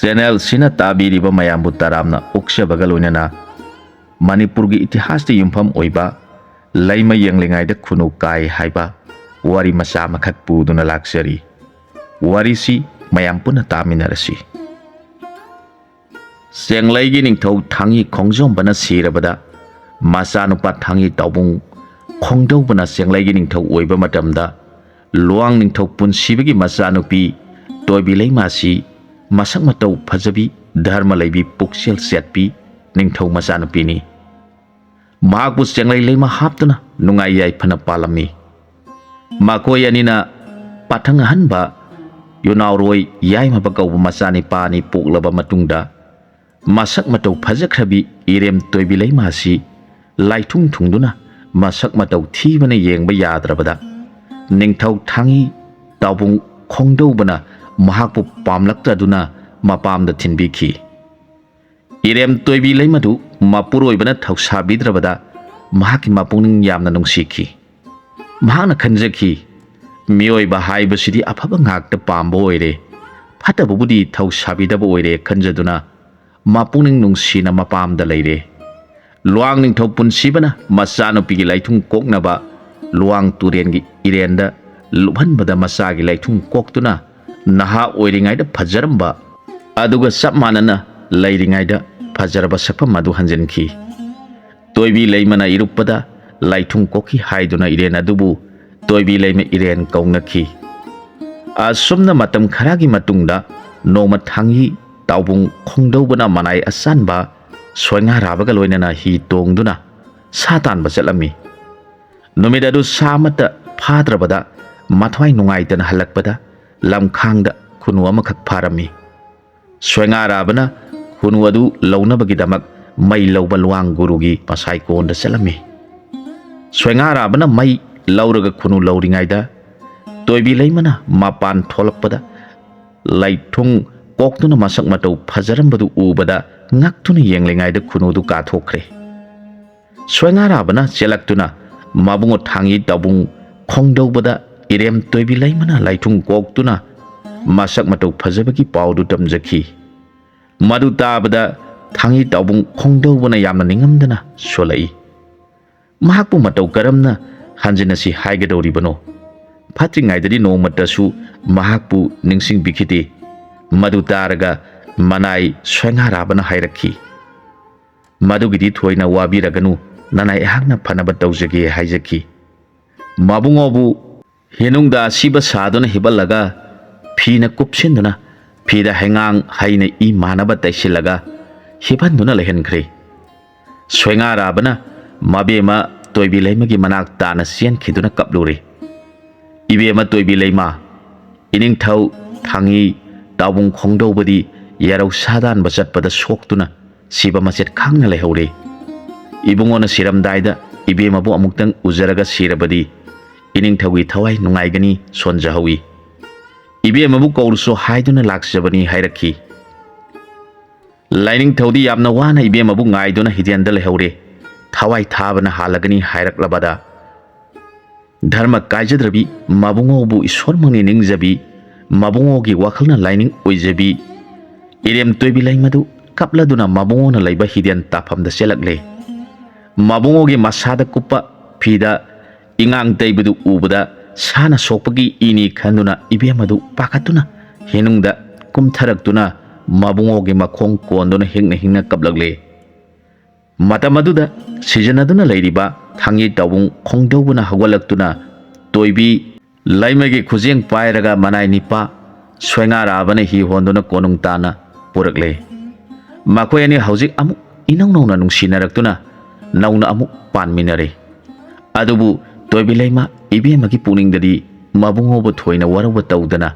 Channel ꯁꯤꯅ ꯇꯥꯕꯤꯔꯤꯕ ꯃꯌꯥꯝꯕꯨ ꯇꯔꯥꯝꯅ ꯑꯣꯛꯆꯕꯒ ꯂꯣꯏꯅꯅ ꯃꯅꯤꯄꯨꯔꯒꯤ ꯏꯇꯤꯍꯥꯁꯇ ꯌꯨꯝꯐꯝ ꯑꯣꯏꯕ ꯂꯩꯃ ꯌꯦꯡꯂꯤꯉꯩꯗ ꯈꯨꯅꯨ ꯀꯥꯏ ꯍꯥꯏꯕ ꯋꯥꯔꯤ ꯃꯆꯥ ꯑꯃꯈꯛ ꯄꯨꯗꯨꯅ ꯂꯥꯛꯆꯔꯤ꯫ ꯋꯥꯔꯤꯁꯤ ꯃꯌꯥꯝ ꯄꯨꯟꯅ ꯇꯥꯃꯤꯟꯅꯔꯁꯤ꯫ ꯆꯦꯡꯂꯩꯒꯤ ꯅꯤꯡꯊꯧ ꯊꯥꯡꯉꯤ ꯈꯣꯡꯖꯣꯝꯕꯅ ꯁꯤꯔꯕꯗ ꯃꯆꯥꯅꯨꯄꯥ ꯊꯥꯡꯉꯤ ꯇꯥꯎꯕꯨꯡ ꯈꯣꯡꯗꯧꯕꯅ ꯆꯦꯡꯂꯩꯒꯤ ꯅꯤꯡꯊꯧ ꯑꯣꯏꯕ ꯃꯇꯝꯗ ꯂꯨꯋꯥꯡ ꯅꯤꯡꯊꯧ ꯄꯨꯟꯁꯤꯕꯒꯤ ꯃꯆꯥꯅꯨꯄꯤ ꯇꯣꯏꯕꯤꯂꯩꯃꯥꯁꯤ ꯃꯁꯛ ꯃꯇꯧ ꯐꯖꯕꯤ ꯙꯔꯃ ꯂꯩꯕꯤ ꯄꯨꯛꯆꯦꯜ ꯆꯦꯠꯄꯤ ꯅꯤꯡꯊꯧ ꯃꯆꯥꯅꯨꯄꯤꯅꯤ꯫ ꯃꯍꯥꯛꯄꯨ ꯆꯦꯡꯂꯩ ꯂꯩꯃ ꯍꯥꯞꯇꯨꯅ ꯅꯨꯡꯉꯥꯏ ꯌꯥꯏꯐꯅ ꯄꯥꯜꯂꯝꯃꯤ꯫ ꯃꯈꯣꯏ ꯑꯅꯤꯅ ꯄꯥꯊꯪ ꯑꯍꯟꯕ ꯌꯨꯅꯥꯎꯔꯣꯏ ꯌꯥꯏꯃꯕ ꯀꯧꯕ ꯃꯆꯥꯅꯤꯄꯥ ꯑꯅꯤ ꯄꯣꯛꯂꯕ ꯃꯇꯨꯡꯗ ꯃꯁꯛ ꯃꯇꯧ ꯐꯖꯈ꯭ꯔꯕꯤ ꯏꯔꯦꯝ ꯇꯣꯏꯕꯤꯂꯩꯃꯥꯁꯤ ꯂꯥꯏꯊꯨꯡ ꯊꯨꯡꯗꯨꯅ ꯃꯁꯛ ꯃꯇꯧ ꯊꯤꯕꯅ ꯌꯦꯡꯕ ꯌꯥꯗ꯭ꯔꯕꯗ ꯅꯤꯡꯊꯧ ꯊꯥꯡꯉꯤ ꯇꯥꯎꯕꯨꯡ ꯈꯣꯡꯗꯧꯕꯅ ꯃꯍꯥꯛꯄꯨ ꯄꯥꯝꯂꯛꯇꯗꯨꯅ ꯃꯄꯥꯝꯗ ꯊꯤꯟꯕꯤꯈꯤ꯫ ꯏꯔꯦꯝ ꯇꯣꯏꯕꯤꯂꯩꯃꯗꯨ ꯃꯄꯨꯔꯣꯏꯕꯅ ꯊꯧꯁꯥꯕꯤꯗ꯭ꯔꯕꯗ ꯃꯍꯥꯛꯀꯤ ꯃꯄꯨꯛꯅꯤꯡ ꯌꯥꯝꯅ ꯅꯨꯡꯁꯤꯈꯤ꯫ ꯃꯍꯥꯛꯅ ꯈꯟꯖꯈꯤ, ꯃꯤꯑꯣꯏꯕ ꯍꯥꯏꯕꯁꯤꯗꯤ ꯑꯐꯕ ꯉꯥꯛꯇ ꯄꯥꯝꯕ ꯑꯣꯏꯔꯦ, ꯐꯠꯇꯕꯕꯨꯗꯤ ꯊꯧꯁꯥꯕꯤꯗꯕ ꯑꯣꯏꯔꯦ ꯈꯟꯖꯗꯨꯅ ꯃꯄꯨꯛꯅꯤꯡ ꯅꯨꯡꯁꯤꯅ ꯃꯄꯥꯝꯗ ꯂꯩꯔꯦ꯫ ꯂꯨꯋꯥꯡ ꯅꯤꯡꯊꯧ ꯄꯨꯟꯁꯤꯕꯅ ꯃꯆꯥꯅꯨꯄꯤꯒꯤ ꯂꯩꯊꯨꯡ ꯀꯣꯛꯅꯕ ꯂꯨꯋꯥꯡ ꯇꯨꯔꯦꯟꯒꯤ ꯏꯔꯦꯟꯗ ꯂꯨꯞꯍꯟꯕꯗ ꯃꯆꯥꯒꯤ ꯂꯩꯊꯨꯡ ꯀꯣꯛꯇꯨꯅ ꯅꯍꯥ ꯑꯣꯏꯔꯤꯉꯩꯗ ꯐꯖꯔꯝꯕ ꯑꯗꯨꯒ ꯆꯞ ꯃꯥꯟꯅꯅ ꯂꯩꯔꯤꯉꯩꯗ ꯐꯖꯔꯕ ꯁꯛꯐꯝ ꯑꯗꯨ ꯍꯟꯖꯤꯟꯈꯤ꯫ ꯇꯣꯏꯕꯤꯂꯩꯃꯅ ꯏꯔꯨꯞꯄꯗ ꯂꯩꯊꯨꯡ ꯀꯣꯛꯈꯤ ꯍꯥꯏꯗꯨꯅ ꯏꯔꯦꯟ ꯑꯗꯨꯕꯨ ꯇꯣꯏꯕꯤꯂꯩꯃ ꯏꯔꯦꯟ ꯀꯧꯅꯈꯤ꯫ ꯑꯁꯨꯝꯅ ꯃꯇꯝ ꯈꯔꯒꯤ ꯃꯇꯨꯡꯗ ꯅꯣꯡꯃ ꯊꯥꯡꯉꯤ ꯇꯥꯎꯕꯨꯡ ꯈꯣꯡꯗꯧꯕꯅ ꯃꯅꯥꯏ ꯑꯆꯥꯟꯕ ꯁꯣꯏꯉꯥꯔꯥꯕꯒ ꯂꯣꯏꯅꯅ ꯍꯤ ꯇꯣꯡꯗꯨꯅ ꯁꯥ ꯇꯥꯟꯕ ꯆꯠꯂꯝꯃꯤ꯫ ꯅꯨꯃꯤꯠ ꯑꯗꯨ ꯁꯥ ꯑꯃꯠꯇ ꯐꯥꯗ꯭ꯔꯕꯗ ꯃꯊ꯭ꯋꯥꯏ ꯅꯨꯡꯉꯥꯏꯇꯅ ꯍꯜꯂꯛꯄꯗ ꯂꯝꯈꯥꯡꯗ ꯈꯨꯅꯨ ꯑꯃꯈꯛ ꯐꯥꯔꯝꯃꯤ꯫ ꯁꯣꯏꯉꯥꯔꯥꯕꯅ ꯈꯨꯅꯨ ꯑꯗꯨ ꯂꯧꯅꯕꯒꯤꯗꯃꯛ ꯃꯩ ꯂꯧꯕ ꯂꯨꯋꯥꯡ ꯒꯨꯔꯨꯒꯤ ꯃꯁꯥꯏꯀꯣꯟꯗ ꯆꯠꯂꯝꯃꯤ꯫ ꯁꯣꯏꯉꯥꯔꯥꯕꯅ ꯃꯩ ꯂꯧꯔꯒ ꯈꯨꯅꯨ ꯂꯧꯔꯤꯉꯩꯗ ꯇꯣꯏꯕꯤꯂꯩꯃꯅ ꯃꯄꯥꯟ ꯊꯣꯛꯂꯛꯄꯗ ꯂꯩꯊꯨꯡ ꯀꯣꯛꯇꯨꯅ ꯃꯁꯛ ꯃꯇꯧ ꯐꯖꯔꯝꯕꯗꯨ ꯎꯕꯗ ꯉꯛꯇꯨꯅ ꯌꯦꯡꯂꯤꯉꯩꯗ ꯈꯨꯅꯨꯗꯨ ꯀꯥꯊꯣꯛꯈ꯭ꯔꯦ꯫ ꯁꯣꯏꯉꯥꯔꯥꯕꯅ ꯆꯦꯜꯂꯛꯇꯨꯅ ꯃꯕꯨꯡꯉꯣ ꯊꯥꯡꯉꯤ ꯇꯥꯎꯕꯨꯡ ꯈꯣꯡꯗꯧꯕꯗ ꯏꯔꯦꯝ ꯇꯣꯏꯕꯤꯂꯩꯃꯅ ꯂꯩꯊꯨꯡ ꯀꯣꯛꯇꯨꯅ ꯃꯁꯛ ꯃꯇꯧ ꯐꯖꯕꯒꯤ ꯄꯥꯎꯗꯨ ꯇꯝꯖꯈꯤ꯫ ꯃꯗꯨ ꯇꯥꯕꯗ ꯊꯥꯡꯉꯤ ꯇꯥꯎꯕꯨꯡ ꯈꯣꯡꯗꯧꯕꯅ ꯌꯥꯝꯅ ꯅꯤꯡꯉꯝꯗꯅ ꯁꯣꯜꯂꯛꯏ꯫ ꯃꯍꯥꯛꯄꯨ ꯃꯇꯧ ꯀꯔꯝꯅ ꯍꯟꯖꯤꯟꯅꯁꯤ ꯍꯥꯏꯒꯗꯧꯔꯤꯕꯅꯣ? ꯐꯠꯇ꯭ꯔꯤꯉꯩꯗꯗꯤ ꯅꯣꯡꯃꯇꯁꯨ ꯃꯍꯥꯛꯄꯨ ꯅꯤꯡꯁꯤꯡꯕꯤꯈꯤꯗꯦ꯫ ꯃꯗꯨ ꯇꯥꯔꯒ ꯃꯅꯥꯏ ꯁꯣꯏꯉꯥꯔꯥꯕꯅ ꯍꯥꯏꯔꯛꯈꯤ, ꯃꯗꯨꯒꯤꯗꯤ ꯊꯣꯏꯅ ꯋꯥꯕꯤꯔꯒꯅꯨ, ꯅꯅꯥꯏ ꯑꯩꯍꯥꯛꯅ ꯐꯅꯕ ꯇꯧꯖꯒꯦ ꯍꯥꯏꯖꯈꯤ꯫ ꯃꯕꯨꯡꯉꯣꯕꯨ ꯍꯦꯅꯨꯡꯗ ꯑꯁꯤꯕ ꯁꯥꯗꯨꯅ ꯍꯤꯞꯍꯜꯂꯒ ꯐꯤꯅ ꯀꯨꯞꯁꯤꯟꯗꯨꯅ ꯐꯤꯗ ꯍꯩꯉꯥꯡ ꯍꯩꯅ ꯏ ꯃꯥꯅꯕ ꯇꯩꯁꯤꯜꯂꯒ ꯍꯤꯞꯍꯟꯗꯨꯅ ꯂꯩꯍꯟꯈ꯭ꯔꯦ꯫ ꯁꯣꯏꯉꯥꯔꯥꯕꯅ ꯃꯕꯦꯝꯃ ꯇꯣꯏꯕꯤꯂꯩꯃꯒꯤ ꯃꯅꯥꯛ ꯇꯥꯅ ꯆꯦꯟꯈꯤꯗꯨꯅ ꯀꯞꯂꯨꯔꯦ꯫ ꯏꯕꯦꯝꯃ ꯇꯣꯏꯕꯤꯂꯩꯃ, ꯏꯅꯤꯡꯊꯧ ꯊꯥꯡꯉꯤ ꯇꯥꯎꯕꯨꯡ ꯈꯣꯡꯗꯧꯕꯗꯤ ꯌꯦꯔꯧ ꯁꯥꯗꯥꯟꯕ ꯆꯠꯄꯗ ꯁꯣꯛꯇꯨꯅ ꯁꯤꯕ ꯃꯆꯦꯠ ꯈꯥꯡꯅ ꯂꯩꯍꯧꯔꯦ꯫ ꯏꯕꯨꯡꯉꯣꯅ ꯁꯤꯔꯝꯗꯥꯏꯗ ꯏꯕꯦꯝꯃꯕꯨ ꯑꯃꯨꯛꯇꯪ ꯎꯖꯔꯒ ꯁꯤꯔꯕꯗꯤ ꯏꯅꯤꯡꯊꯧꯒꯤ ꯊꯋꯥꯏ ꯅꯨꯡꯉꯥꯏꯒꯅꯤ ꯁꯣꯟꯖꯍꯧꯏ, ꯏꯕꯦꯝꯃꯕꯨ ꯀꯧꯔꯨꯁꯣ ꯍꯥꯏꯗꯨꯅ ꯂꯥꯛꯆꯕꯅꯤ ꯍꯥꯏꯔꯛꯈꯤ꯫ ꯂꯥꯏꯅꯤꯡꯊꯧꯗꯤ ꯌꯥꯝꯅ ꯋꯥꯅ ꯏꯕꯦꯝꯃꯕꯨ ꯉꯥꯏꯗꯨꯅ ꯍꯤꯗꯦꯟꯗ ꯂꯩꯍꯧꯔꯦ, ꯊꯋꯥꯏ ꯊꯥꯕꯅ ꯍꯥꯜꯂꯒꯅꯤ ꯍꯥꯏꯔꯛꯂꯕꯗ ꯙꯔꯃ ꯀꯥꯏꯖꯗ꯭ꯔꯕꯤ ꯃꯕꯨꯡꯉꯣꯕꯨ ꯏꯁꯣꯔꯃꯛꯅꯤ ꯅꯤꯡꯖꯕꯤ ꯃꯕꯨꯡꯉꯣꯒꯤ ꯋꯥꯈꯜꯅ ꯂꯥꯏꯅꯤꯡ ꯑꯣꯏꯖꯕꯤ ꯏꯔꯦꯝ ꯇꯣꯏꯕꯤꯂꯩꯃꯗꯨ ꯀꯞꯂꯗꯨꯅ ꯃꯕꯨꯡꯉꯣꯅ ꯂꯩꯕ ꯍꯤꯗꯦꯟ ꯇꯥꯐꯝꯗ ꯆꯦꯜꯂꯛꯂꯦ꯫ ꯃꯕꯨꯡꯉꯣꯒꯤ ꯃꯁꯥꯗ ꯀꯨꯞꯄ ꯐꯤꯗ ꯏꯉꯥꯡ ꯇꯩꯕꯗꯨ ꯎꯕꯗ ꯁꯥꯅ ꯁꯣꯛꯄꯒꯤ ꯏꯅꯤ ꯈꯟꯗꯨꯅ ꯏꯕꯦꯝꯃꯗꯨ ꯄꯥꯈꯠꯇꯨꯅ ꯍꯦꯅꯨꯡꯗ ꯀꯨꯝꯊꯔꯛꯇꯨꯅ ꯃꯕꯨꯡꯉꯣꯒꯤ ꯃꯈꯣꯡ ꯀꯣꯟꯗꯨꯅ ꯍꯤꯡꯅ ꯍꯤꯡꯅ ꯀꯞꯂꯛꯂꯦ꯫ ꯃꯇꯝ ꯑꯗꯨꯗ ꯁꯤꯖꯟꯅꯗꯨꯅ ꯂꯩꯔꯤꯕ ꯊꯥꯡꯉꯤ ꯇꯥꯎꯕꯨꯡ ꯈꯣꯡꯗꯧꯕꯅ ꯍꯧꯒꯠꯂꯛꯇꯨꯅ ꯇꯣꯏꯕꯤ ꯂꯩꯃꯒꯤ ꯈꯨꯖꯦꯡ ꯄꯥꯏꯔꯒ ꯃꯅꯥꯏ ꯅꯤꯄꯥ ꯁꯣꯏꯉꯥꯔꯥꯕꯅ ꯍꯤ ꯍꯣꯟꯗꯨꯅ ꯀꯣꯅꯨꯡ ꯇꯥꯅ ꯄꯨꯔꯛꯂꯦ꯫ ꯃꯈꯣꯏ ꯑꯅꯤ ꯍꯧꯖꯤꯛ ꯑꯃꯨꯛ ꯏꯅꯧ ꯅꯧꯅ ꯅꯨꯡꯁꯤꯅꯔꯛꯇꯨꯅ ꯅꯧꯅ ꯑꯃꯨꯛ ꯄꯥꯟꯃꯤꯟꯅꯔꯦ꯫ ꯑꯗꯨꯕꯨ ꯇꯣꯏꯕꯤꯂꯩꯃ ꯏꯕꯦꯝꯃꯒꯤ ꯄꯨꯛꯅꯤꯡꯗꯗꯤ ꯃꯕꯨꯡꯉꯣꯕꯨ ꯊꯣꯏꯅ ꯋꯥꯔꯧꯕ ꯇꯧꯗꯅ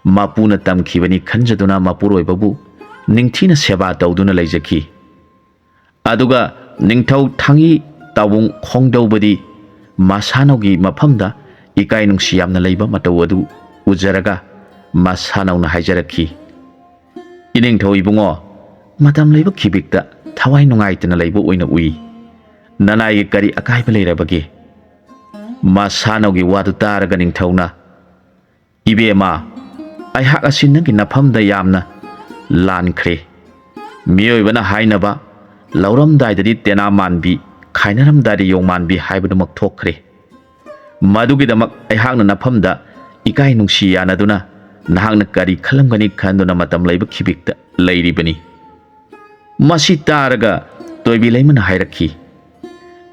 ꯃꯄꯨꯅ ꯇꯝꯈꯤꯕꯅꯤ ꯈꯟꯖꯗꯨꯅ ꯃꯄꯨꯔꯣꯏꯕꯕꯨ ꯅꯤꯡꯊꯤꯅ ꯁꯦꯕꯥ ꯇꯧꯗꯨꯅ ꯂꯩꯖꯈꯤ꯫ ꯑꯗꯨꯒ ꯅꯤꯡꯊꯧ ꯊꯥꯡꯉꯤ ꯇꯥꯎꯕꯨꯡ ꯈꯣꯡꯗꯧꯕꯗꯤ ꯃꯁꯥꯅꯧꯒꯤ ꯃꯐꯝꯗ ꯏꯀꯥꯏ ꯅꯨꯡꯁꯤ ꯌꯥꯝꯅ ꯂꯩꯕ ꯃꯇꯧ ꯑꯗꯨ ꯎꯖꯔꯒ ꯃꯁꯥꯅꯧꯅ ꯍꯥꯏꯖꯔꯛꯈꯤ, ꯏꯅꯤꯡꯊꯧ ꯏꯕꯨꯡꯉꯣ, ꯃꯇꯝ ꯂꯩꯕ ꯈꯤꯕꯤꯛꯇ ꯊꯋꯥꯏ ꯅꯨꯡꯉꯥꯏꯇꯅ ꯂꯩꯕ ꯑꯣꯏꯅ ꯎꯏ, ꯅꯅꯥꯏꯒꯤ ꯀꯔꯤ ꯑꯀꯥꯏꯕ ꯂꯩꯔꯕꯒꯦ? ꯃꯁꯥꯅꯧꯒꯤ ꯋꯥꯗꯨ ꯇꯥꯔꯒ ꯅꯤꯡꯊꯧꯅ, ꯏꯕꯦꯝꯃ, ꯑꯩꯍꯥꯛ ꯑꯁꯤ ꯅꯪꯒꯤ ꯅꯐꯝꯗ ꯌꯥꯝꯅ ꯂꯥꯟꯈ꯭ꯔꯦ꯫ ꯃꯤꯑꯣꯏꯕꯅ ꯍꯥꯏꯅꯕ ꯂꯧꯔꯝꯗꯥꯏꯗꯗꯤ ꯇꯦꯅꯥ ꯃꯥꯟꯕꯤ ꯈꯥꯏꯅꯔꯝꯗꯥꯏꯗ ꯌꯣꯡ ꯃꯥꯟꯕꯤ ꯍꯥꯏꯕꯗꯨꯃꯛ ꯊꯣꯛꯈ꯭ꯔꯦ꯫ ꯃꯗꯨꯒꯤꯗꯃꯛ ꯑꯩꯍꯥꯛꯅ ꯅꯐꯝꯗ ꯏꯀꯥꯏ ꯅꯨꯡꯁꯤ ꯌꯥꯅꯗꯨꯅ ꯅꯍꯥꯛꯅ ꯀꯔꯤ ꯈꯜꯂꯝꯒꯅꯤ ꯈꯟꯗꯨꯅ ꯃꯇꯝ ꯂꯩꯕ ꯈꯤꯕꯤꯛꯇ ꯂꯩꯔꯤꯕꯅꯤ꯫ ꯃꯁꯤ ꯇꯥꯔꯒ ꯇꯣꯏꯕꯤ ꯂꯩꯃꯅ ꯍꯥꯏꯔꯛꯈꯤ,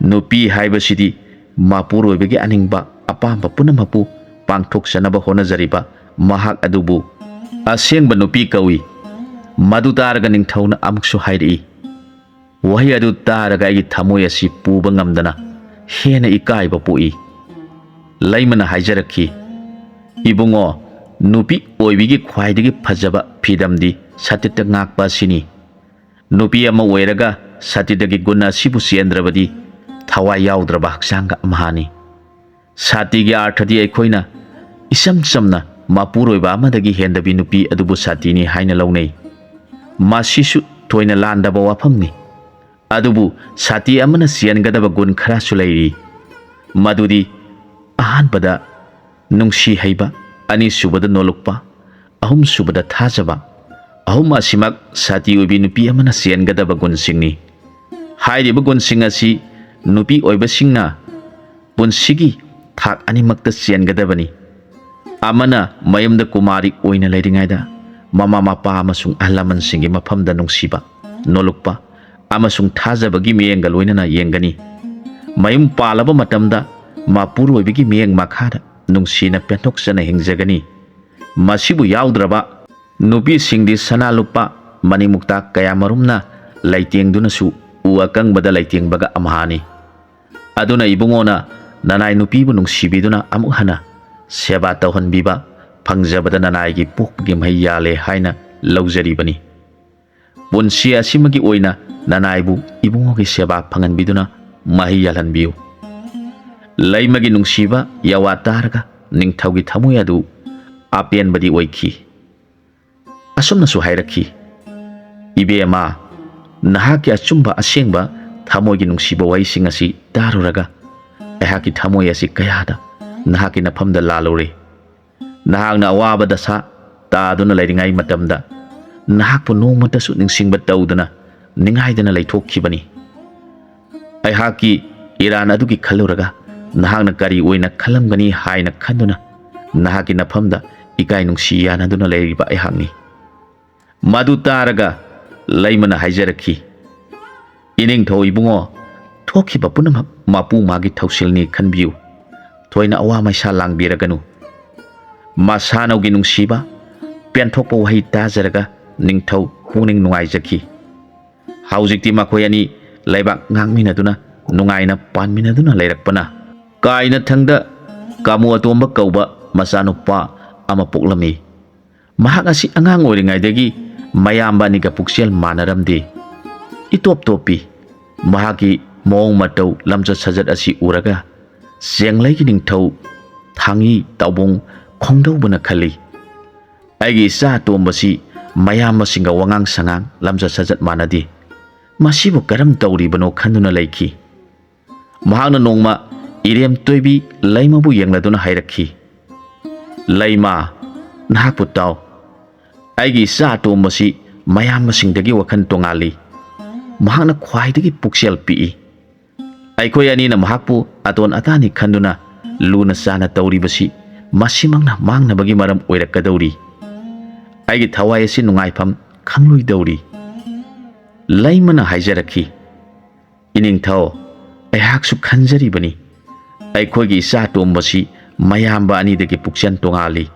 ꯅꯨꯄꯤ ꯍꯥꯏꯕꯁꯤꯗꯤ ꯃꯄꯨꯔꯣꯏꯕꯒꯤ ꯑꯅꯤꯡꯕ ꯑꯄꯥꯝꯕ ꯄꯨꯝꯅꯃꯛꯄꯨ ꯄꯥꯡꯊꯣꯛꯆꯅꯕ ꯍꯣꯠꯅꯖꯔꯤꯕ ꯃꯍꯥꯛ ꯑꯗꯨꯕꯨ ꯑꯁꯦꯡꯕ ꯅꯨꯄꯤ ꯀꯧꯏ꯫ ꯃꯗꯨ ꯇꯥꯔꯒ ꯅꯤꯡꯊꯧꯅ ꯑꯃꯨꯛꯁꯨ ꯍꯥꯏꯔꯛꯏ꯫ ꯋꯥꯍꯩ ꯑꯗꯨ ꯇꯥꯔꯒ ꯑꯩꯒꯤ ꯊꯃꯣꯏ ꯑꯁꯤ ꯄꯨꯕ ꯉꯝꯗꯅ ꯍꯦꯟꯅ ꯏꯀꯥꯏꯕ ꯄꯣꯛꯏ꯫ ꯂꯩꯃꯅ ꯍꯥꯏꯖꯔꯛꯈꯤ, ꯏꯕꯨꯡꯉꯣ, ꯅꯨꯄꯤ ꯑꯣꯏꯕꯤꯒꯤ ꯈ꯭ꯋꯥꯏꯗꯒꯤ ꯐꯖꯕ ꯐꯤꯗꯝꯗꯤ ꯁꯇꯤꯇ ꯉꯥꯛꯄ ꯑꯁꯤꯅꯤ꯫ ꯅꯨꯄꯤ ꯑꯃ ꯑꯣꯏꯔꯒ ꯁꯇꯤꯇꯒꯤ ꯒꯨꯟ ꯑꯁꯤꯕꯨ ꯆꯦꯟꯗ꯭ꯔꯕꯗꯤ ꯊꯋꯥꯏ ꯌꯥꯎꯗ꯭ꯔꯕ ꯍꯛꯆꯥꯡꯒ ꯑꯝꯍꯥꯅꯤ꯫ ꯁꯇꯤꯒꯤ ꯑꯥꯔꯊꯗꯤ ꯑꯩꯈꯣꯏꯅ ꯏꯆꯝ ꯆꯝꯅ ꯃꯄꯨꯔꯣꯏꯕ ꯑꯃꯗꯒꯤ ꯍꯦꯟꯗꯕꯤ ꯅꯨꯄꯤ ꯑꯗꯨꯕꯨ ꯁꯇꯤꯅꯤ ꯍꯥꯏꯅ ꯂꯧꯅꯩ꯫ ꯃꯁꯤꯁꯨ ꯊꯣꯏꯅ ꯂꯥꯟꯗꯕ ꯋꯥꯐꯝꯅꯤ꯫ ꯑꯗꯨꯕꯨ ꯁꯇꯤ ꯑꯃꯅ ꯆꯦꯟꯒꯗꯕ ꯒꯨꯟ ꯈꯔꯁꯨ ꯂꯩꯔꯤ꯫ ꯃꯗꯨꯗꯤ ꯑꯍꯥꯟꯕꯗ ꯅꯨꯡꯁꯤ ꯍꯩꯕ, ꯑꯅꯤꯁꯨꯕꯗ ꯅꯣꯂꯨꯛꯄ, ꯑꯍꯨꯝꯁꯨꯕꯗ ꯊꯥꯖꯕ, ꯑꯍꯨꯝ ꯑꯁꯤꯃꯛ ꯁꯇꯤ ꯑꯣꯏꯕꯤ ꯅꯨꯄꯤ ꯑꯃꯅ ꯆꯦꯟꯒꯗꯕ ꯒꯨꯟꯁꯤꯡꯅꯤ꯫ ꯍꯥꯏꯔꯤꯕ ꯒꯨꯟꯁꯤꯡ ꯑꯁꯤ ꯅꯨꯄꯤ ꯑꯣꯏꯕꯁꯤꯡꯅ ꯄꯨꯟꯁꯤꯒꯤ ꯊꯥꯛ ꯑꯅꯤꯃꯛꯇ ꯆꯦꯟꯒꯗꯕꯅꯤ꯫ ꯑꯃꯅ ꯃꯌꯨꯝꯗ ꯀꯨꯃꯥꯔꯤ ꯑꯣꯏꯅ ꯂꯩꯔꯤꯉꯩꯗ ꯃꯃꯥ ꯃꯄꯥ ꯑꯃꯁꯨꯡ ꯑꯍꯜ ꯂꯃꯟꯁꯤꯡꯒꯤ ꯃꯐꯝꯗ ꯅꯨꯡꯁꯤꯕ, ꯅꯣꯂꯨꯛꯄ ꯑꯃꯁꯨꯡ ꯊꯥꯖꯕꯒꯤ ꯃꯤꯠꯌꯦꯡꯒ ꯂꯣꯏꯅꯅ ꯌꯦꯡꯒꯅꯤ꯫ ꯃꯌꯨꯝ ꯄꯥꯜꯂꯕ ꯃꯇꯝꯗ ꯃꯄꯨꯔꯣꯏꯕꯒꯤ ꯃꯤꯠꯌꯦꯡ ꯃꯈꯥꯗ ꯅꯨꯡꯁꯤꯅ ꯄꯦꯟꯊꯣꯛꯆꯅ ꯍꯤꯡꯖꯒꯅꯤ꯫ ꯃꯁꯤꯕꯨ ꯌꯥꯎꯗ꯭ꯔꯕ ꯅꯨꯄꯤꯁꯤꯡꯗꯤ ꯁꯅꯥ ꯂꯨꯄꯥ ꯃꯅꯤꯃꯨꯛꯇ ꯀꯌꯥꯃꯔꯨꯝꯅ ꯂꯩꯇꯦꯡꯗꯨꯅꯁꯨ ꯎ ꯑꯀꯪꯕꯗ ꯂꯩꯇꯦꯡꯕꯒ ꯑꯝꯍꯥꯅꯤ꯫ ꯑꯗꯨꯅ ꯏꯕꯨꯡꯉꯣꯅ ꯅꯅꯥꯏ ꯅꯨꯄꯤꯕꯨ ꯅꯨꯡꯁꯤꯕꯤꯗꯨꯅ ꯑꯃꯨꯛ ꯍꯟꯅ ꯁꯦꯕꯥ ꯇꯧꯍꯟꯕꯤꯕ ꯐꯪꯖꯕꯗ ꯅꯅꯥꯏꯒꯤ ꯄꯣꯛꯄꯒꯤ ꯃꯍꯩ ꯌꯥꯜꯂꯦ ꯍꯥꯏꯅ ꯂꯧꯖꯔꯤꯕꯅꯤ꯫ ꯄꯨꯟꯁꯤ ꯑꯁꯤꯃꯒꯤ ꯑꯣꯏꯅ ꯅꯅꯥꯏꯕꯨ ꯏꯕꯨꯡꯉꯣꯒꯤ ꯁꯦꯕꯥ ꯐꯪꯍꯟꯕꯤꯗꯨꯅ ꯃꯍꯩ ꯌꯥꯜꯍꯟꯕꯤꯌꯨ꯫ ꯂꯩꯃꯒꯤ ꯅꯨꯡꯁꯤꯕ ꯌꯋꯥ ꯇꯥꯔꯒ ꯅꯤꯡꯊꯧꯒꯤ ꯊꯃꯣꯏ ꯑꯗꯨ ꯑꯄꯦꯟꯕꯗꯤ ꯑꯣꯏꯈꯤ꯫ ꯑꯁꯨꯝꯅꯁꯨ ꯍꯥꯏꯔꯛꯈꯤ, ꯏꯕꯦꯝꯃ, ꯅꯍꯥꯛꯀꯤ ꯑꯆꯨꯝꯕ ꯑꯁꯦꯡꯕ ꯊꯃꯣꯏꯒꯤ ꯅꯨꯡꯁꯤꯕ ꯋꯥꯍꯩꯁꯤꯡ ꯑꯁꯤ ꯇꯥꯔꯨꯔꯒ ꯑꯩꯍꯥꯛꯀꯤ ꯊꯃꯣꯏ ꯑꯁꯤ ꯀꯌꯥꯗ ꯅꯍꯥꯛꯀꯤ ꯅꯐꯝꯗ ꯂꯥꯜꯂꯨꯔꯦ꯫ ꯅꯍꯥꯛꯅ ꯑꯋꯥꯕ ꯗꯁꯥ ꯇꯥꯗꯨꯅ ꯂꯩꯔꯤꯉꯩ ꯃꯇꯝꯗ ꯅꯍꯥꯛꯄꯨ ꯅꯣꯡꯃꯇꯁꯨ ꯅꯤꯡꯁꯤꯡꯕ ꯇꯧꯗꯅ ꯅꯤꯡꯉꯥꯏꯗꯅ ꯂꯩꯊꯣꯛꯈꯤꯕꯅꯤ꯫ ꯑꯩꯍꯥꯛꯀꯤ ꯏꯔꯥꯟ ꯑꯗꯨꯒꯤ ꯈꯜꯂꯨꯔꯒ ꯅꯍꯥꯛꯅ ꯀꯔꯤ ꯑꯣꯏꯅ ꯈꯜꯂꯝꯒꯅꯤ ꯍꯥꯏꯅ ꯈꯟꯗꯨꯅ ꯅꯍꯥꯛꯀꯤ ꯅꯐꯝꯗ ꯏꯀꯥꯏ ꯅꯨꯡꯁꯤ ꯌꯥꯅꯗꯨꯅ ꯂꯩꯔꯤꯕ ꯑꯩꯍꯥꯛꯅꯤ꯫ ꯃꯗꯨ ꯇꯥꯔꯒ ꯂꯩꯃꯅ ꯍꯥꯏꯖꯔꯛꯈꯤ, ꯏꯅꯤꯡꯊꯧ ꯏꯕꯨꯡꯉꯣ, ꯊꯣꯛꯈꯤꯕ ꯄꯨꯝꯅꯃꯛ ꯃꯄꯨ ꯃꯥꯒꯤ ꯊꯧꯁꯤꯜꯅꯤ ꯈꯟꯕꯤꯌꯨ꯫ ꯊꯣꯏꯅ ꯑꯋꯥ ꯃꯩꯁꯥ ꯂꯥꯡꯕꯤꯔꯒꯅꯨ꯫ ꯃꯁꯥꯅꯧꯒꯤ ꯅꯨꯡꯁꯤꯕ ꯄꯦꯟꯊꯣꯛꯄ ꯋꯥꯍꯩ ꯇꯥꯖꯔꯒ ꯅꯤꯡꯊꯧ ꯄꯨꯛꯅꯤꯡ ꯅꯨꯡꯉꯥꯏꯖꯈꯤ꯫ ꯍꯧꯖꯤꯛꯇꯤ ꯃꯈꯣꯏ ꯑꯅꯤ ꯂꯩꯕꯥꯛ ꯉꯥꯛꯃꯤꯟꯅꯗꯨꯅ ꯅꯨꯡꯉꯥꯏꯅ ꯄꯥꯟꯃꯤꯟꯅꯗꯨꯅ ꯂꯩꯔꯛꯄꯅ ꯀꯥꯏꯅꯊꯪꯗ ꯀꯥꯃꯨ ꯑꯇꯣꯝꯕ ꯀꯧꯕ ꯃꯆꯥꯅꯨꯄꯥ ꯑꯃ ꯄꯣꯛꯂꯝꯃꯤ꯫ ꯃꯍꯥꯛ ꯑꯁꯤ ꯑꯉꯥꯡ ꯑꯣꯏꯔꯤꯉꯩꯗꯒꯤ ꯃꯌꯥꯝꯕ ꯑꯅꯤꯒ ꯄꯨꯛꯆꯦꯜ ꯃꯥꯟꯅꯔꯝꯗꯦ꯫ ꯏꯇꯣꯞ ꯇꯣꯞꯄꯤ꯫ ꯃꯍꯥꯛꯀꯤ ꯃꯑꯣꯡ ꯃꯇꯧ ꯂꯝꯆꯠ ꯁꯥꯖꯠ ꯑꯁꯤ ꯎꯔꯒ ꯆꯦꯡꯂꯩꯒꯤ ꯅꯤꯡꯊꯧ ꯊꯥꯡꯉꯤ ꯇꯥꯎꯕꯣꯡ ꯈꯣꯡꯗꯧꯕꯅ ꯈꯜꯂꯤ, ꯑꯩꯒꯤ ꯏꯆꯥ ꯑꯇꯣꯝꯕꯁꯤ ꯃꯌꯥꯝꯕꯁꯤꯡꯒ ꯋꯥꯉꯥꯡ ꯁꯉꯥꯡ ꯂꯝꯆꯠ ꯁꯥꯖꯠ ꯃꯥꯟꯅꯗꯦ꯫ ꯃꯁꯤꯕꯨ ꯀꯔꯝ ꯇꯧꯔꯤꯕꯅꯣ ꯈꯟꯗꯨꯅ ꯂꯩꯈꯤ꯫ ꯃꯍꯥꯛꯅ ꯅꯣꯡꯃ ꯏꯔꯦꯝ ꯇꯣꯏꯕꯤ ꯂꯩꯃꯕꯨ ꯌꯦꯡꯂꯗꯨꯅ ꯍꯥꯏꯔꯛꯈꯤ, ꯂꯩꯃ, ꯅꯍꯥꯛꯄꯨ ꯇꯥꯎ, ꯑꯩꯒꯤ ꯏꯆꯥ ꯑꯇꯣꯝꯕꯁꯤ ꯃꯌꯥꯝꯕꯁꯤꯡꯗꯒꯤ ꯋꯥꯈꯜ ꯇꯣꯉꯥꯜꯂꯤ꯫ ꯃꯍꯥꯛꯅ ꯈ꯭ꯋꯥꯏꯗꯒꯤ ꯄꯨꯛꯆꯦꯜ ꯄꯤꯛꯏ꯫ ꯑꯩꯈꯣꯏ ꯑꯅꯤꯅ ꯃꯍꯥꯛꯄꯨ ꯑꯇꯣꯟ ꯑꯇꯥꯅꯤ ꯈꯟꯗꯨꯅ ꯂꯨꯅ ꯆꯥꯅ ꯇꯧꯔꯤꯕꯁꯤ ꯃꯁꯤꯃꯛꯅ ꯃꯥꯡꯅꯕꯒꯤ ꯃꯔꯝ ꯑꯣꯏꯔꯛꯀꯗꯧꯔꯤ꯫ ꯑꯩꯒꯤ ꯊꯋꯥꯏ ꯑꯁꯤ ꯅꯨꯡꯉꯥꯏꯐꯝ ꯈꯪꯂꯣꯏꯗꯧꯔꯤ꯫ ꯂꯩꯃꯅ ꯍꯥꯏꯖꯔꯛꯈꯤ, ꯏꯅꯤꯡꯊꯧ, ꯑꯩꯍꯥꯛꯁꯨ ꯈꯟꯖꯔꯤꯕꯅꯤ꯫ ꯑꯩꯈꯣꯏꯒꯤ ꯏꯆꯥ ꯑꯇꯣꯝꯕꯁꯤ ꯃꯌꯥꯝꯕ ꯑꯅꯤꯗꯒꯤ ꯄꯨꯛꯆꯦꯜ ꯇꯣꯉꯥꯜꯂꯤ꯫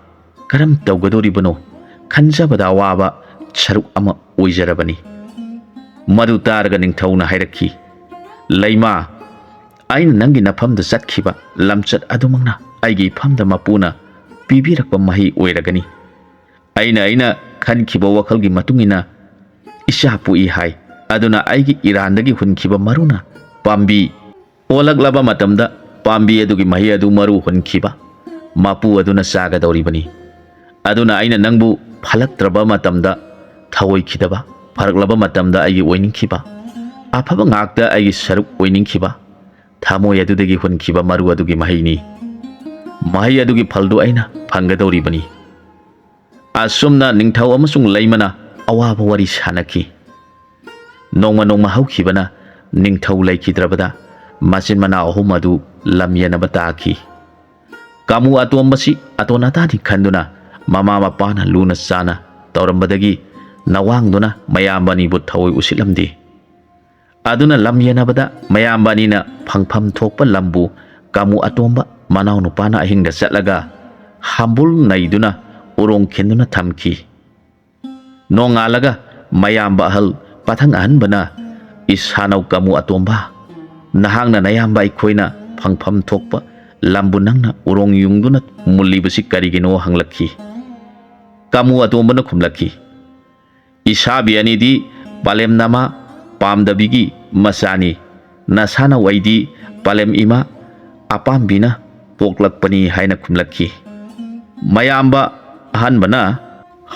ꯀꯔꯝ ꯇꯧꯒꯗꯧꯔꯤꯕꯅꯣ ꯈꯟꯖꯕꯗ ꯑꯋꯥꯕ ꯁꯔꯨꯛ ꯑꯃ ꯑꯣꯏꯖꯔꯕꯅꯤ꯫ ꯃꯗꯨ ꯇꯥꯔꯒ ꯅꯤꯡꯊꯧꯅ ꯍꯥꯏꯔꯛꯈꯤ, ꯂꯩꯃ, ꯑꯩꯅ ꯅꯪꯒꯤ ꯅꯐꯝꯗ ꯆꯠꯈꯤꯕ ꯂꯝꯆꯠ ꯑꯗꯨꯃꯛꯅ ꯑꯩꯒꯤ ꯏꯐꯝꯗ ꯃꯄꯨꯅ ꯄꯤꯕꯤꯔꯛꯄ ꯃꯍꯩ ꯑꯣꯏꯔꯒꯅꯤ꯫ ꯑꯩꯅ ꯈꯟꯈꯤꯕ ꯋꯥꯈꯜꯒꯤ ꯃꯇꯨꯡꯏꯟꯅ ꯏꯆꯥ ꯄꯣꯛꯏ ꯍꯥꯏ꯫ ꯑꯗꯨꯅ ꯑꯩꯒꯤ ꯏꯔꯥꯟꯗꯒꯤ ꯍꯨꯟꯈꯤꯕ ꯃꯔꯨꯅ ꯄꯥꯝꯕꯤ ꯑꯣꯜꯂꯛꯂꯕ ꯃꯇꯝꯗ ꯄꯥꯝꯕꯤ ꯑꯗꯨꯒꯤ ꯃꯍꯩ ꯑꯗꯨ ꯃꯔꯨ ꯍꯨꯟꯈꯤꯕ ꯃꯄꯨ ꯑꯗꯨꯅ ꯆꯥꯒꯗꯧꯔꯤꯕꯅꯤ꯫ ꯑꯗꯨꯅ ꯑꯩꯅ ꯅꯪꯕꯨ ꯐꯠꯂꯛꯇ꯭ꯔꯕ ꯃꯇꯝꯗ ꯊꯑꯣꯏꯈꯤꯗꯕ, ꯐꯔꯛꯂꯕ ꯃꯇꯝꯗ ꯑꯩꯒꯤ ꯑꯣꯏꯅꯤꯡꯈꯤꯕ, ꯑꯐꯕ ꯉꯥꯛꯇ ꯑꯩꯒꯤ ꯁꯔꯨꯛ ꯑꯣꯏꯅꯤꯡꯈꯤꯕ ꯊꯃꯣꯏ ꯑꯗꯨꯗꯒꯤ ꯍꯨꯟꯈꯤꯕ ꯃꯔꯨ ꯑꯗꯨꯒꯤ ꯃꯍꯩꯅꯤ꯫ ꯃꯍꯩ ꯑꯗꯨꯒꯤ ꯐꯜꯗꯨ ꯑꯩꯅ ꯐꯪꯒꯗꯧꯔꯤꯕꯅꯤ꯫ ꯑꯁꯨꯝꯅ ꯅꯤꯡꯊꯧ ꯑꯃꯁꯨꯡ ꯂꯩꯃꯅ ꯑꯋꯥꯕ ꯋꯥꯔꯤ ꯁꯥꯅꯈꯤ ꯅꯣꯡꯃ ꯅꯣꯡꯃ ꯍꯧꯈꯤꯕꯅ ꯅꯤꯡꯊꯧ ꯂꯩꯈꯤꯗ꯭ꯔꯕꯗ ꯃꯆꯤꯟ ꯃꯅꯥꯎ ꯑꯍꯨꯝ ꯑꯗꯨ ꯂꯝ ꯌꯦꯟꯅꯕ ꯇꯥꯈꯤ ꯀꯥꯃꯨ ꯑꯇꯣꯝꯕꯁꯤ ꯑꯇꯣꯟ ꯑꯇꯥꯅꯤ ꯈꯟꯗꯨꯅ ꯃꯃꯥ ꯃꯄꯥꯅ ꯂꯨꯅ ꯆꯥꯅ ꯇꯧꯔꯝꯕꯗꯒꯤ ꯅꯋꯥꯡꯗꯨꯅ ꯃꯌꯥꯝꯕ ꯑꯅꯤꯕꯨ ꯊꯑꯣꯏ ꯎꯁꯤꯠꯂꯝꯗꯦ ꯑꯗꯨꯅ ꯂꯝ ꯌꯦꯟꯅꯕꯗ ꯃꯌꯥꯝꯕ ꯑꯅꯤꯅ ꯐꯪꯐꯝ ꯊꯣꯛꯄ ꯂꯝꯕꯨ ꯀꯥꯃꯨ ꯑꯇꯣꯝꯕ ꯃꯅꯥꯎ ꯅꯨꯄꯥꯅ ꯑꯍꯤꯡꯗ ꯆꯠꯂꯒ ꯍꯥꯝꯕꯨꯜ ꯅꯩꯗꯨꯅ ꯎꯔꯣꯡ ꯈꯤꯟꯗꯨꯅ ꯊꯝꯈꯤ ꯅꯣꯡꯉꯥꯜꯂꯒ ꯃꯌꯥꯝꯕ ꯑꯍꯜ ꯄꯥꯊꯪ ꯑꯍꯟꯕꯅ ꯏꯁꯥꯅꯧ ꯀꯥꯃꯨ ꯑꯇꯣꯝꯕ ꯅꯍꯥꯛꯅ ꯅꯌꯥꯝꯕ ꯑꯩꯈꯣꯏꯅ ꯐꯪꯐꯝ ꯊꯣꯛꯄ ꯂꯝꯕꯨ ꯅꯪꯅ ꯎꯔꯣꯡ ꯌꯨꯡꯗꯨꯅ ꯃꯨꯜꯂꯤꯕꯁꯤ ꯀꯔꯤꯒꯤꯅꯣ ꯍꯪꯂꯛꯈꯤ ꯀꯥꯃꯨ ꯑꯇꯣꯝꯕꯅ ꯈꯨꯝꯂꯛꯈꯤ ꯏꯁꯥꯕꯤ ꯑꯅꯤꯗꯤ ꯄꯥꯂꯦꯝ ꯅꯃꯥ ꯄꯥꯝꯗꯕꯤꯒꯤ ꯃꯆꯥꯅꯤ ꯅꯁꯥꯅꯧ ꯑꯩꯗꯤ ꯄꯥꯂꯦꯝ ꯏꯃꯥ ꯑꯄꯥꯝꯕꯤꯅ ꯄꯣꯛꯂꯛꯄꯅꯤ ꯍꯥꯏꯅ ꯈꯨꯝꯂꯛꯈꯤ ꯃꯌꯥꯝꯕ ꯑꯍꯟꯕꯅ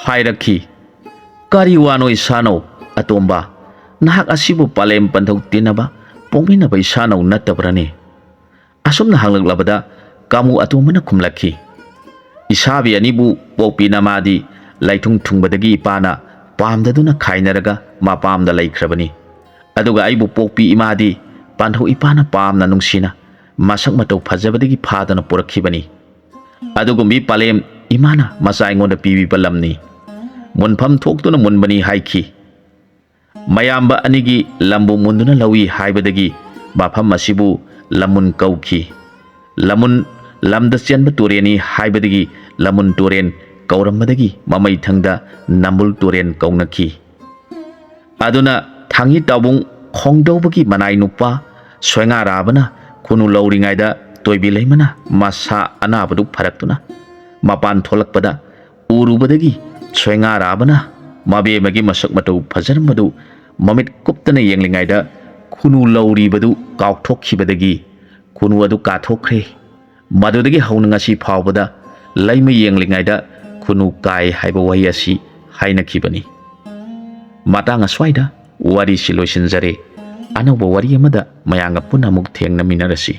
ꯍꯥꯏꯔꯛꯈꯤ ꯀꯔꯤ ꯋꯥꯅꯣ ꯏꯁꯥꯅꯧ ꯑꯇꯣꯝꯕ ꯅꯍꯥꯛ ꯑꯁꯤꯕꯨ ꯄꯥꯂꯦꯝ ꯄꯟꯊꯧ ꯇꯤꯟꯅꯕ ꯄꯣꯛꯃꯤꯟꯅꯕ ꯏꯁꯥꯅꯧ ꯅꯠꯇꯕ꯭ꯔꯅꯦ ꯑꯁꯨꯝꯅ ꯍꯪꯂꯛꯂꯕꯗ ꯀꯥꯃꯨ ꯑꯇꯣꯝꯕꯅ ꯈꯨꯝꯂꯛꯈꯤ ꯏꯁꯥꯕꯤ ꯑꯅꯤꯕꯨ ꯄꯣꯛꯄꯤ ꯅꯃꯥꯗꯤ ꯂꯩꯊꯨꯡ ꯊꯨꯡꯕꯗꯒꯤ ꯏꯄꯥꯅ ꯄꯥꯝꯗꯗꯨꯅ ꯈꯥꯏꯅꯔꯒ ꯃꯄꯥꯝꯗ ꯂꯩꯈ꯭ꯔꯕꯅꯤ ꯑꯗꯨꯒ ꯑꯩꯕꯨ ꯄꯣꯛꯄꯤ ꯏꯃꯥꯗꯤ ꯄꯥꯟꯊꯧ ꯏꯄꯥꯅ ꯄꯥꯝꯅ ꯅꯨꯡꯁꯤꯅ ꯃꯁꯛ ꯃꯇꯧ ꯐꯖꯕꯗꯒꯤ ꯐꯥꯗꯨꯅ ꯄꯨꯔꯛꯈꯤꯕꯅꯤ ꯑꯗꯨꯒꯨꯝꯕꯤ ꯄꯥꯂꯦꯝ ꯏꯃꯥꯅ ꯃꯆꯥ ꯑꯩꯉꯣꯟꯗ ꯄꯤꯕꯤꯕ ꯂꯝꯅꯤ ꯃꯨꯟꯐꯝ ꯊꯣꯛꯇꯨꯅ ꯃꯨꯟꯕꯅꯤ ꯍꯥꯏꯈꯤ ꯃꯌꯥꯝꯕ ꯑꯅꯤꯒꯤ ꯂꯝꯕꯨ ꯃꯨꯟꯗꯨꯅ ꯂꯧꯏ ꯍꯥꯏꯕꯗꯒꯤ ꯃꯐꯝ ꯑꯁꯤꯕꯨ ꯂꯝꯃꯨꯟ ꯀꯧꯈꯤ ꯂꯝꯃꯨꯟ ꯂꯝꯗ ꯆꯦꯟꯕ ꯇꯨꯔꯦꯟꯅꯤ ꯍꯥꯏꯕꯗꯒꯤ ꯂꯝꯃꯨꯟ ꯇꯨꯔꯦꯟ ꯀꯧꯔꯝꯕꯗꯒꯤ ꯃꯃꯩꯊꯪꯗ ꯅꯝꯕꯨꯜ ꯇꯨꯔꯦꯟ ꯀꯧꯅꯈꯤ ꯑꯗꯨꯅ ꯊꯥꯡꯉꯤ ꯇꯥꯕꯨꯡ ꯈꯣꯡꯗꯧꯕꯒꯤ ꯃꯅꯥꯏ ꯅꯨꯄꯥ ꯁꯣꯏꯉꯥꯔꯥꯕꯅ ꯈꯨꯅꯨ ꯂꯧꯔꯤꯉꯩꯗ ꯇꯣꯏꯕꯤ ꯂꯩꯃꯅ ꯃꯁꯥ ꯑꯅꯥꯕꯗꯨ ꯐꯔꯛꯇꯨꯅ ꯃꯄꯥꯟ ꯊꯣꯛꯂꯛꯄꯗ ꯎꯔꯨꯕꯗꯒꯤ ꯁꯣꯏꯉꯥꯔꯥꯕꯅ ꯃꯕꯦꯝꯃꯒꯤ ꯃꯁꯛ ꯃꯇꯧ ꯐꯖꯔꯝꯕꯗꯨ ꯃꯃꯤꯠ ꯀꯨꯞꯇꯅ ꯌꯦꯡꯂꯤꯉꯩꯗ ꯈꯨꯅꯨ ꯂꯧꯔꯤꯕꯗꯨ ꯀꯥꯎꯊꯣꯛꯈꯤꯕꯗꯒꯤ ꯈꯨꯅꯨ ꯑꯗꯨ ꯀꯥꯊꯣꯛꯈ꯭ꯔꯦ ꯃꯗꯨꯗꯒꯤ ꯍꯧꯅ ꯉꯁꯤ ꯐꯥꯎꯕꯗ ꯂꯩꯃ ꯌꯦꯡꯂꯤꯉꯩꯗ ꯈꯨꯅꯨ ꯀꯥꯏ ꯍꯥꯏꯕ ꯋꯥꯍꯩ ꯑꯁꯤ ꯍꯥꯏꯅꯈꯤꯕꯅꯤ ꯃꯇꯥꯡ ꯑꯁ꯭ꯋꯥꯏꯗ ꯋꯥꯔꯤꯁꯤ ꯂꯣꯏꯁꯤꯟꯖꯔꯦ ꯑꯅꯧꯕ ꯋꯥꯔꯤ ꯑꯃꯗ ꯃꯌꯥꯝꯒ ꯄꯨꯟꯅ ꯑꯃꯨꯛ ꯊꯦꯡꯅꯃꯤꯟꯅꯔꯁꯤ